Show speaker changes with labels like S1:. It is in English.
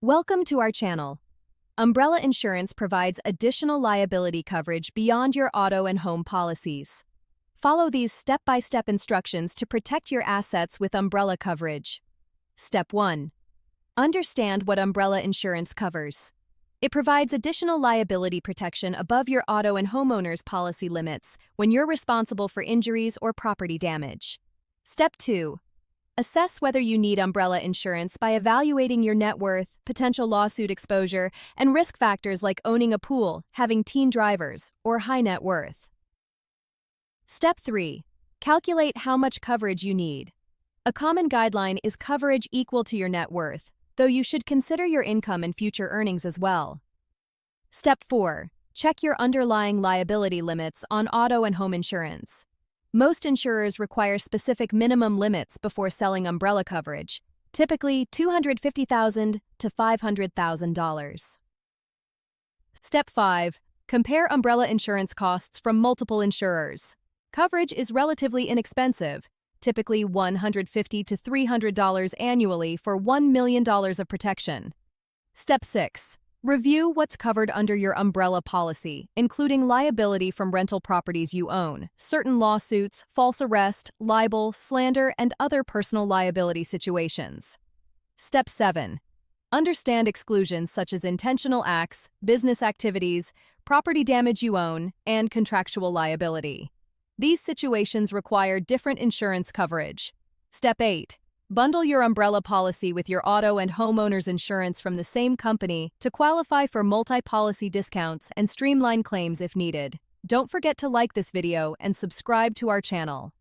S1: Welcome to our channel. Umbrella insurance provides additional liability coverage beyond your auto and home policies. Follow these step-by-step instructions to protect your assets with umbrella coverage. Step 1. Understand what umbrella insurance covers. It provides additional liability protection above your auto and homeowner's policy limits when you're responsible for injuries or property damage. Step 2. Assess whether you need umbrella insurance by evaluating your net worth, potential lawsuit exposure, and risk factors like owning a pool, having teen drivers, or high net worth. Step 3. Calculate how much coverage you need. A common guideline is coverage equal to your net worth, though you should consider your income and future earnings as well. Step 4. Check your underlying liability limits on auto and home insurance. Most insurers require specific minimum limits before selling umbrella coverage, typically $250,000 to $500,000. Step 5. Compare umbrella insurance costs from multiple insurers. Coverage is relatively inexpensive, typically $150 to $300 annually for $1 million of protection. Step 6. Review what's covered under your umbrella policy, including liability from rental properties you own, certain lawsuits, false arrest, libel, slander, and other personal liability situations. Step 7. Understand exclusions such as intentional acts, business activities, property damage you own, and contractual liability. These situations require different insurance coverage. Step 8. Bundle your umbrella policy with your auto and homeowner's insurance from the same company to qualify for multi-policy discounts and streamline claims if needed. Don't forget to like this video and subscribe to our channel.